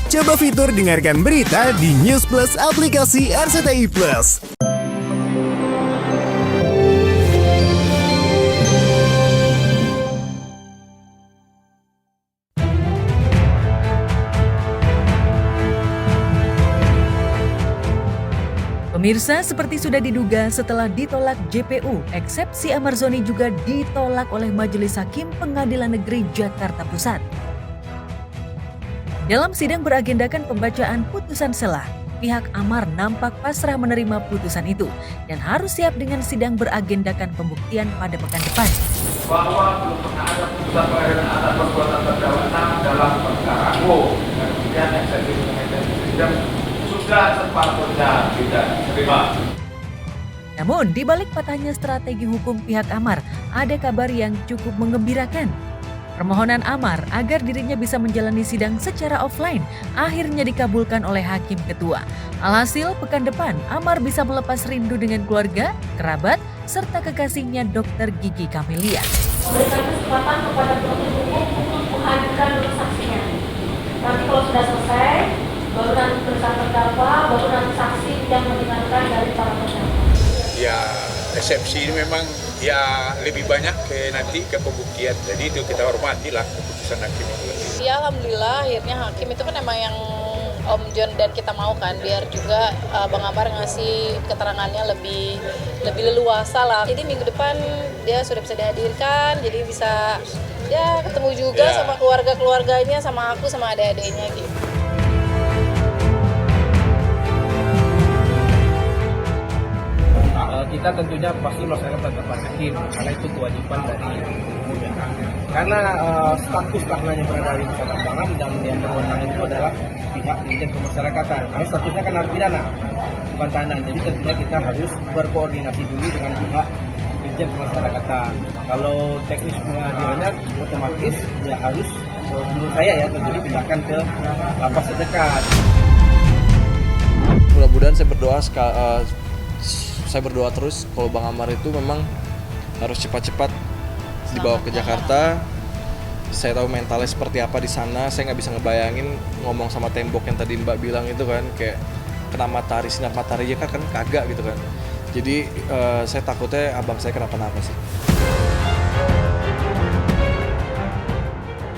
Coba fitur dengarkan berita di News Plus aplikasi RCTI Plus. Pemirsa, seperti sudah diduga setelah ditolak JPU, eksepsi Amar Zoni juga ditolak oleh Majelis Hakim Pengadilan Negeri Jakarta Pusat. Dalam sidang beragendakan pembacaan putusan selah, pihak Amar nampak pasrah menerima putusan itu dan harus siap dengan sidang beragendakan pembuktian pada pekan depan. Bahwa belum pernah ada putusan pengadilan atas perbuatan terdakwa dalam perkara dan kemudian eksepsi sidang sudah sepatutnya tidak diterima. Namun, di balik patahnya strategi hukum pihak Amar, ada kabar yang cukup menggembirakan. Permohonan Amar agar dirinya bisa menjalani sidang secara offline akhirnya dikabulkan oleh Hakim Ketua. Alhasil, pekan depan Amar bisa melepas rindu dengan keluarga, kerabat, serta kekasihnya Dr. Gigi Camelia. Memberikan kesempatan kepada penuntut hukum untuk menghadirkan dulu saksinya. Nanti kalau sudah selesai, baru nanti bersama terdakwa, baru nanti saksi yang mendengarkan dari para terdakwa. Ya, eksepsi ini memang ya lebih banyak nanti ke pembuktian. Jadi itu kita hormati lah keputusan hakim itu. Ya alhamdulillah akhirnya hakim itu kan emang yang Om John dan kita mau kan, biar juga Bang Amar ngasih keterangannya lebih leluasa lah. Jadi minggu depan dia sudah bisa dihadirkan, jadi bisa ya ketemu juga sama keluarganya, sama aku, sama adik-adiknya gitu. Kita tentunya pasti melaksanakan penetapan hakim karena itu kewajiban dari hukumnya. Karena status tahanannya berada di Nusa Kambangan dan yang berwenang itu adalah pihak Dirjen Pemasyarakatan. Karena statusnya kan narapidana, bukan tahanan. Jadi tentunya kita harus berkoordinasi dulu dengan pihak Dirjen Pemasyarakatan. Kalau teknis pengadilannya otomatis ya harus menurut saya ya tentu dipindahkan ke lapas terdekat. Mudah-mudahan saya berdoa terus kalau Bang Amar itu memang harus cepat-cepat dibawa ke Jakarta. Saya tahu mentalnya seperti apa di sana. Saya nggak bisa ngebayangin ngomong sama tembok yang tadi Mbak bilang itu kan, kayak kena matahari, sinar matahari aja kan kagak gitu kan. Jadi saya takutnya abang saya kenapa-napa sih.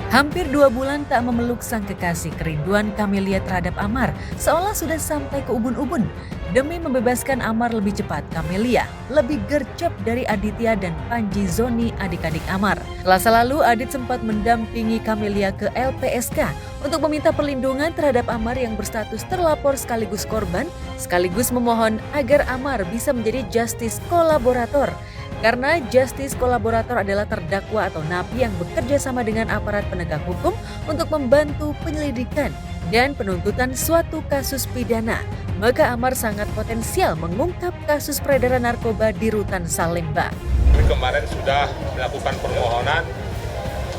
Hampir 2 bulan tak memeluk sang kekasih, kerinduan Camelia terhadap Amar seolah sudah sampai ke ubun-ubun. Demi membebaskan Amar lebih cepat, Camelia lebih gercep dari Aditya dan Panji Zoni, adik-adik Amar. Selasa lalu, Adit sempat mendampingi Camelia ke LPSK untuk meminta perlindungan terhadap Amar yang berstatus terlapor sekaligus korban, sekaligus memohon agar Amar bisa menjadi justice kolaborator. Karena justice kolaborator adalah terdakwa atau napi yang bekerja sama dengan aparat penegak hukum untuk membantu penyelidikan dan penuntutan suatu kasus pidana, maka Amar sangat potensial mengungkap kasus peredaran narkoba di Rutan Salemba. Kemarin sudah melakukan permohonan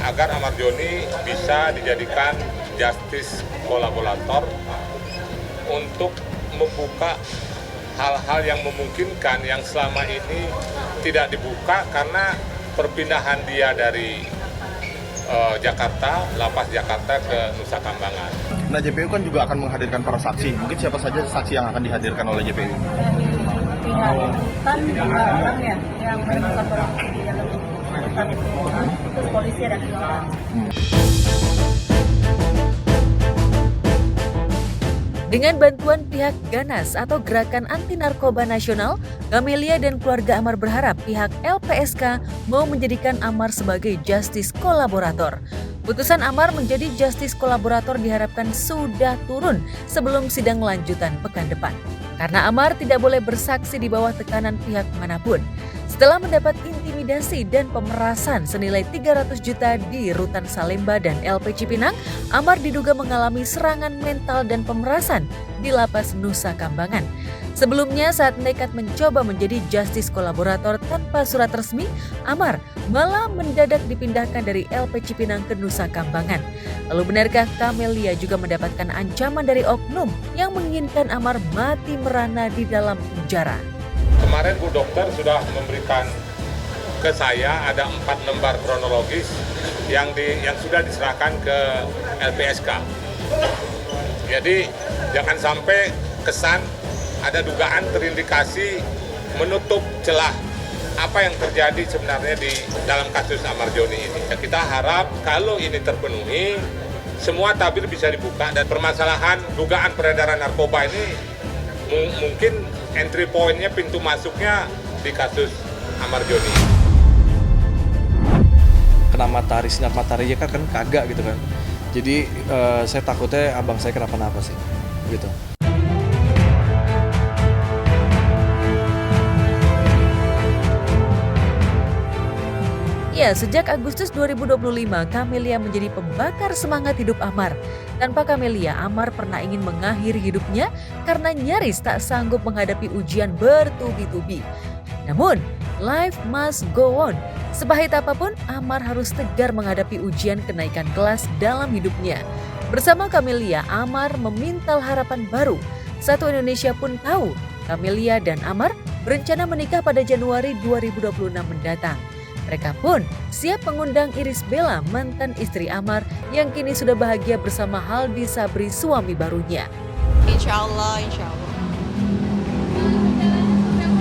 agar Amar Zoni bisa dijadikan justice kolaborator untuk membuka hal-hal yang memungkinkan yang selama ini tidak dibuka karena perpindahan dia dari Jakarta, lapas Jakarta ke Nusa Kambangan. Nah, JPU kan juga akan menghadirkan para saksi. Mungkin siapa saja saksi yang akan dihadirkan oleh JPU? Pihak Rutan juga orang ya yang merasa terus polisi ada 2 orang. Dengan bantuan pihak Ganas atau Gerakan Anti Narkoba Nasional, Camelia dan keluarga Amar berharap pihak LPSK mau menjadikan Amar sebagai justice kolaborator. Putusan Amar menjadi justice kolaborator diharapkan sudah turun sebelum sidang lanjutan pekan depan. Karena Amar tidak boleh bersaksi di bawah tekanan pihak manapun. Setelah mendapat intimidasi dan pemerasan senilai 300 juta di Rutan Salemba dan LP Cipinang, Amar diduga mengalami serangan mental dan pemerasan di lapas Nusa Kambangan. Sebelumnya saat nekat mencoba menjadi justice kolaborator tanpa surat resmi, Amar malah mendadak dipindahkan dari LP Cipinang ke Nusa Kambangan. Lalu benarkah Camelia juga mendapatkan ancaman dari oknum yang menginginkan Amar mati merana di dalam penjara? Kemarin Bu Dokter sudah memberikan ke saya ada 4 lembar kronologis yang sudah diserahkan ke LPSK. Jadi jangan sampai kesan ada dugaan terindikasi menutup celah apa yang terjadi sebenarnya di dalam kasus Ahmad Joni ini. Kita harap kalau ini terpenuhi, semua tabir bisa dibuka dan permasalahan dugaan peredaran narkoba ini mungkin entry point-nya, pintu masuknya di kasus Ahmad Joni. Kena matahari, sinar matahari aja kan kagak gitu kan. Jadi saya takutnya abang saya kenapa-napa sih gitu. Ya, sejak Agustus 2025, Camelia menjadi pembakar semangat hidup Amar. Tanpa Camelia, Amar pernah ingin mengakhiri hidupnya karena nyaris tak sanggup menghadapi ujian bertubi-tubi. Namun, life must go on. Sepahit apapun, Amar harus tegar menghadapi ujian kenaikan kelas dalam hidupnya. Bersama Camelia, Amar memintal harapan baru. Satu Indonesia pun tahu, Camelia dan Amar berencana menikah pada Januari 2026 mendatang. Mereka pun siap mengundang Iris Bella, mantan istri Amar yang kini sudah bahagia bersama Haldi Sabri, suami barunya. Insya Allah, insya Allah.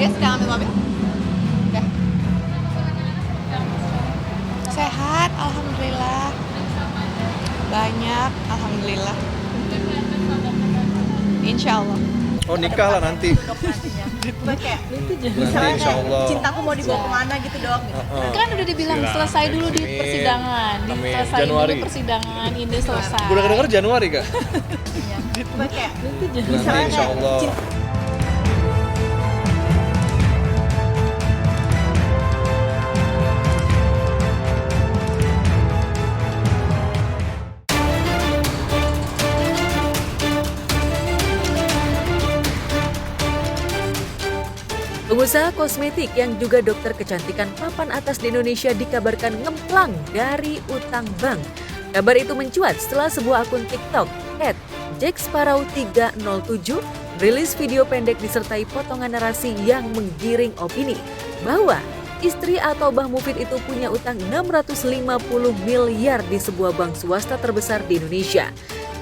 Dia sedang ambil mobil? Udah. Sehat, alhamdulillah. Banyak, alhamdulillah. Insya Allah. Oh nikah lah nanti. Kayak Nanti insya Allah. cintaku mau dibawa kemana gitu dok. Kan udah dibilang selesai dulu di persidangan, selesai Januari. dulu persidangan ini selesai. Udah kedenger Januari kak? Kayak Nanti insya Allah. Pengusaha kosmetik yang juga dokter kecantikan papan atas di Indonesia dikabarkan ngemplang dari utang bank. Kabar itu mencuat setelah sebuah akun TikTok @jacksparrow307 rilis video pendek disertai potongan narasi yang menggiring opini bahwa istri atau Mbah Mufid itu punya utang 650 miliar di sebuah bank swasta terbesar di Indonesia.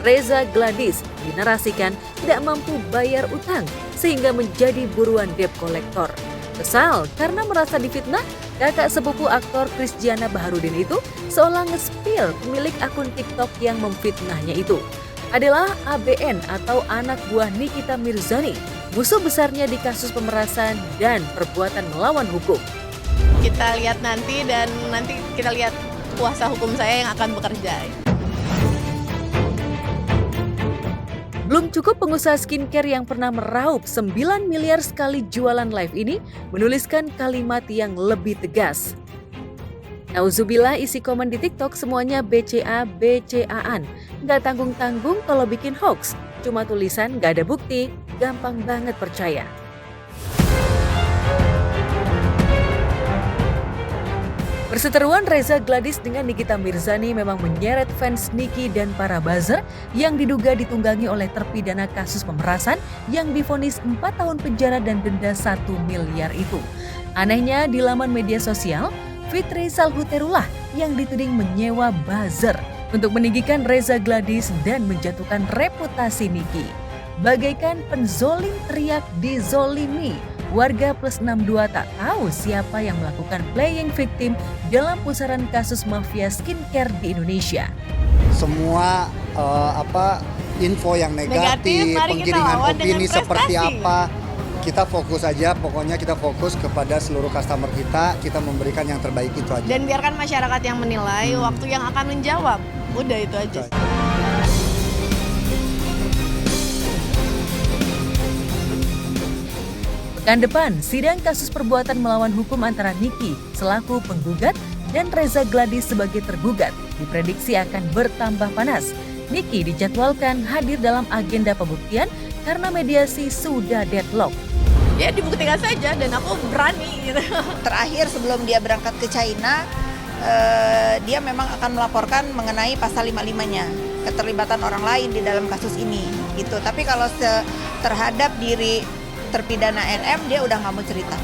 Reza Gladys dinarasikan tidak mampu bayar utang sehingga menjadi buruan debt collector. Kesal karena merasa difitnah, kakak sepupu aktor Krisdiana Baharudin itu seolah nge-spill pemilik akun TikTok yang memfitnahnya itu adalah ABN atau anak buah Nikita Mirzani, musuh besarnya di kasus pemerasan dan perbuatan melawan hukum. kita lihat nanti dan nanti kita lihat kuasa hukum saya yang akan bekerja. Belum cukup pengusaha skincare yang pernah meraup 9 miliar sekali jualan live ini menuliskan kalimat yang lebih tegas. Nauzubillah, isi komen di TikTok semuanya BCA-BCA-an. Nggak tanggung-tanggung kalau bikin hoax. Cuma tulisan nggak ada bukti, gampang banget percaya. Perseteruan Reza Gladys dengan Nikita Mirzani memang menyeret fans Niki dan para buzzer yang diduga ditunggangi oleh terpidana kasus pemerasan yang divonis 4 tahun penjara dan denda 1 miliar itu. Anehnya di laman media sosial, Fitri Salhuterullah yang dituding menyewa buzzer untuk meninggikan Reza Gladys dan menjatuhkan reputasi Niki. Bagaikan penzolim teriak dizolimi, warga plus 62 tak tahu siapa yang melakukan playing victim dalam pusaran kasus mafia skincare di Indonesia. Semua info yang negatif penggiringan opini seperti apa, kita fokus aja, pokoknya kita fokus kepada seluruh customer kita memberikan yang terbaik itu aja. Dan biarkan masyarakat yang menilai, waktu yang akan menjawab. Udah itu aja. Pekan depan, sidang kasus perbuatan melawan hukum antara Niki selaku penggugat dan Reza Gladys sebagai tergugat diprediksi akan bertambah panas. Niki dijadwalkan hadir dalam agenda pembuktian karena mediasi sudah deadlock. Ya dibuktikan saja dan aku berani gitu. Terakhir sebelum dia berangkat ke China, dia memang akan melaporkan mengenai pasal 55-nya, keterlibatan orang lain di dalam kasus ini gitu. Tapi kalau terhadap diri terpidana NM dia udah nggak mau cerita.